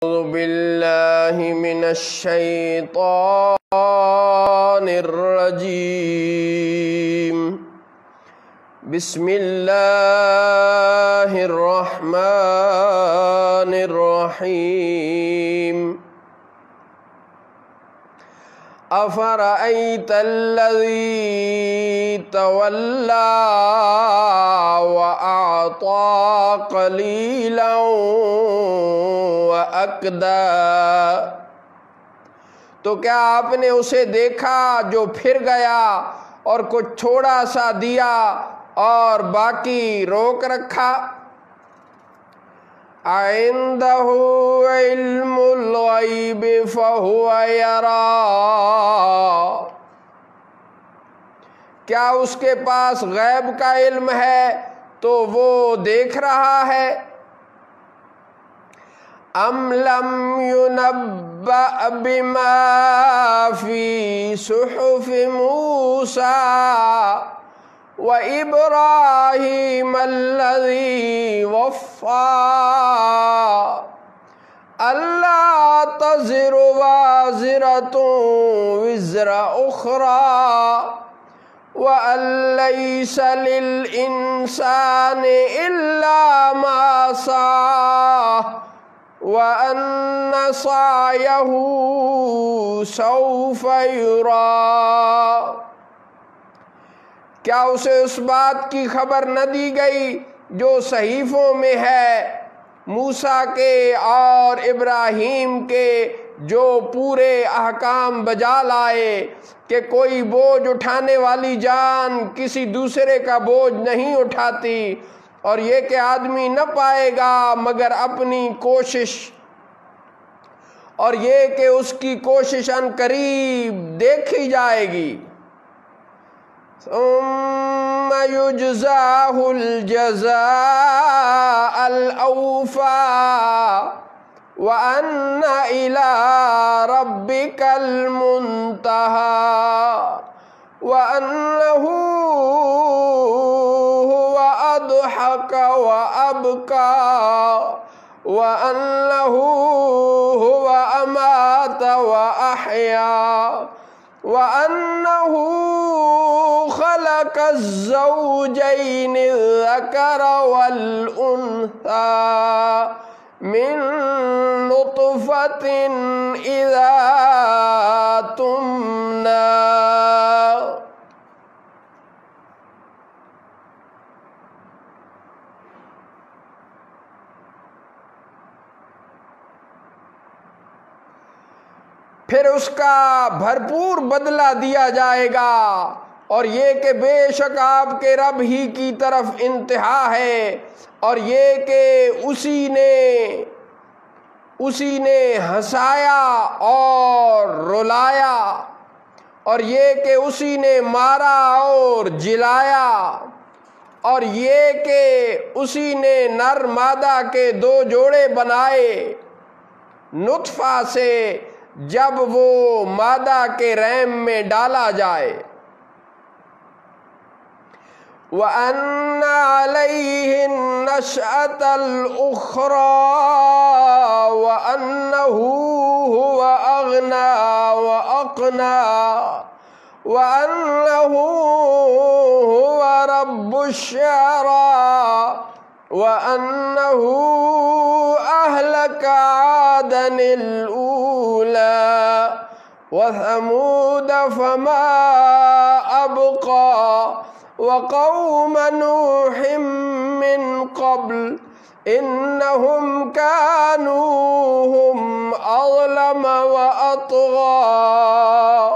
أعوذ بالله من الشيطان الرجيم. بسم الله الرحمن الرحيم. أفرأيت الذي تولى وأعطى قليلا وأكدى، تو کیا آپ نے اسے دیکھا جو پھر گیا اور کچھ تھوڑا سا دیا اور باقی روک رکھا؟ عندہ علم الغیب فہو یرا، کیا اس کے پاس غیب کا علم ہے تو وہ دیکھ رہا ہے؟ ام لم ينبأ بما فی صحف موسیٰ وإبراہیم الذی وفا، أَلَّا تَزِرُ وَازِرَةٌ وِزْرَ أُخْرَى وَأَن لَّيْسَ لِلْإِنسَانِ إِلَّا مَا سَعَىٰ وَأَنَّ سَعْيَهُ سَوْفَ يُرَىٰ۔ کیا اسے اس بات کی خبر نہ دی گئی جو صحیفوں میں ہے، موسیٰ کے اور ابراہیم کے، جو پورے احکام بجا لائے کہ کوئی بوجھ اٹھانے والی جان کسی دوسرے کا بوجھ نہیں اٹھاتی، اور یہ کہ آدمی نہ پائے گا مگر اپنی کوشش، اور یہ کہ اس کی کوشش ان قریب دیکھی جائے گی۔ ثم يجزاه الجزاء الأوفى وأن إلى ربك المنتهى وأنه هو أضحك وأبكى وأنه هو أمات وأحيا وأنه خلق الزوجين الذكر والأنثى من نطفة إذا تمنى۔ پھر اس کا بھرپور بدلہ دیا جائے گا، اور یہ کہ بے شک آپ کے رب ہی کی طرف انتہا ہے، اور یہ کہ اسی نے ہنسایا اور رلایا، اور یہ کہ اسی نے مارا اور جلایا، اور یہ کہ اسی نے نر مادہ کے دو جوڑے بنائے نطفہ سے جب وہ مادہ کے رحم میں ڈالا جائے۔ وَأَنَّ عَلَيْهِ النَّشْأَةَ الْأُخْرَى وَأَنَّهُ هُوَ أَغْنَى وَأَقْنَى وَأَنَّهُ هُوَ رَبُّ الشِّعْرَىٰ وَأَنَّهُ أَهْلَكَ عَادًا الْأُولَىٰ وَثَمُودَ فَمَا أَبْقَىٰ وَقَوْمَ نُوحٍ مِّن قَبْلُ إِنَّهُمْ كَانُوا هُمْ أَظْلَمَ وَأَطْغَىٰ۔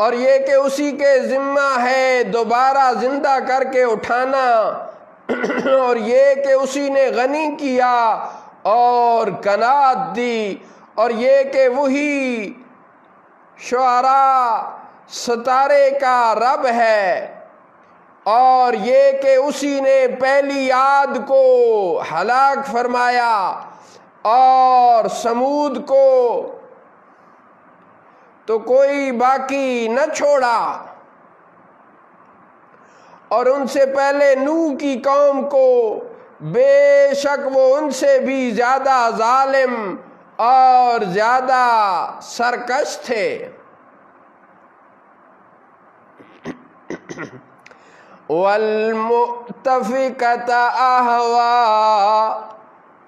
اور یہ کہ اسی کے ذمہ ہے دوبارہ زندہ کر کے اٹھانا، اور یہ کہ اسی نے غنی کیا اور قناعت دی، اور یہ کہ وہی شعراء ستارے کا رب ہے، اور یہ کہ اسی نے پہلی عاد کو ہلاک فرمایا اور سمود کو تو کوئی باقی نہ چھوڑا۔ اور ان سے پہلے نوح کی قوم کو، بے شک وہ ان سے بھی زیادہ ظالم اور زیادہ سرکش تھے۔ وَالْمُؤْتَفِكَةَ أَهْوَىٰ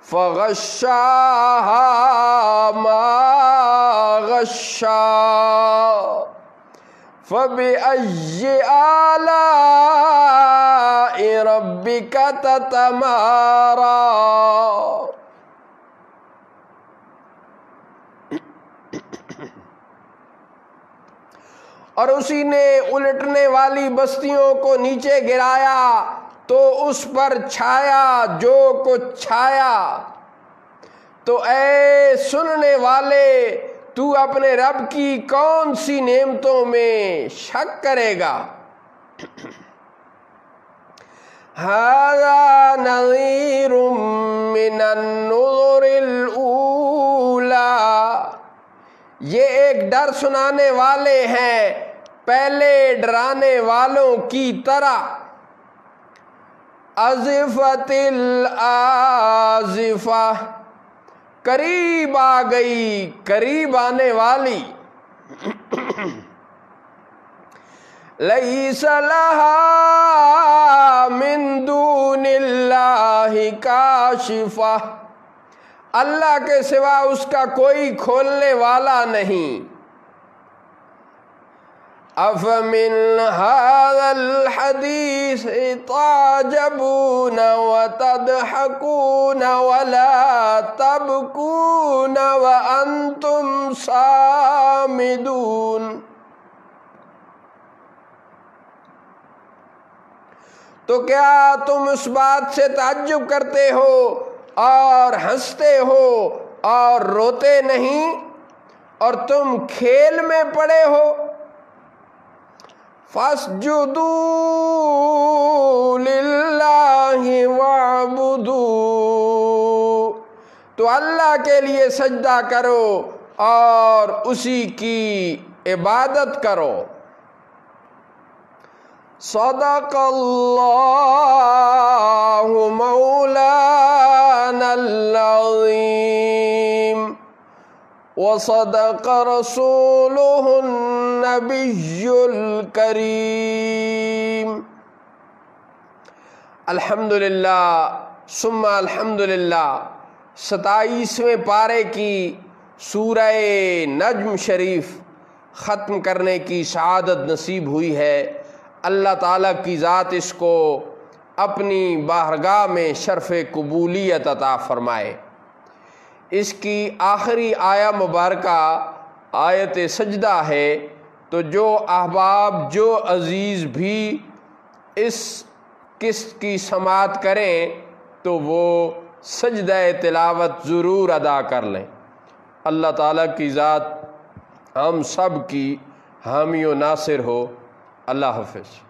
فَغَشَّاهَا مَا غَشَّىٰ فَبِأَيِّ آلَاءِ رَبِّكَ تَتَمَارَىٰ۔ اور اسی نے الٹنے والی بستیوں کو نیچے گرایا تو اس پر چھایا جو کچھ چھایا۔ تو اے سننے والے، تو اپنے رب کی کون سی نعمتوں میں شک کرے گا؟ ھذا نذیر من النذر الاولی، یہ ایک ڈر سنانے والے ہیں پہلے ڈرانے والوں کی طرح۔ ازفت الآزفہ، قریب آ گئی، قریب آنے والی۔ لیس لہا من دون اللہ کاشفہ، اللہ کے سوا اس کا کوئی کھولنے والا نہیں۔ افمن ھذا الحدیث تعجبون وتضحکون ولا تبکون وانتم صامدون۔ تو کیا تم اس بات سے تعجب کرتے ہو اور ہنستے ہو اور روتے نہیں، اور تم کھیل میں پڑے ہو؟ فَاسْجُدُوا لِلَّهِ وَاعْبُدُوا، تو اللہ کے لیے سجدہ کرو اور اسی کی عبادت کرو۔ صدق اللہ مولانا العظیم وصدق رسولہ النبی الکریم۔ الحمدللہ ثم الحمدللہ۔ 27ویں پارے کی سورہ نجم شریف ختم کرنے کی سعادت نصیب ہوئی ہے۔ اللہ تعالیٰ کی ذات اس کو اپنی بارگاہ میں شرف قبولیت عطا فرمائے۔ اس کی آخری آیہ مبارکہ آیت سجدہ ہے، تو جو احباب، جو عزیز بھی اس قسط کی سماعت کریں تو وہ سجدہ تلاوت ضرور ادا کر لیں۔ اللہ تعالیٰ کی ذات ہم سب کی حامی و ناصر ہو۔ اللہ حافظ۔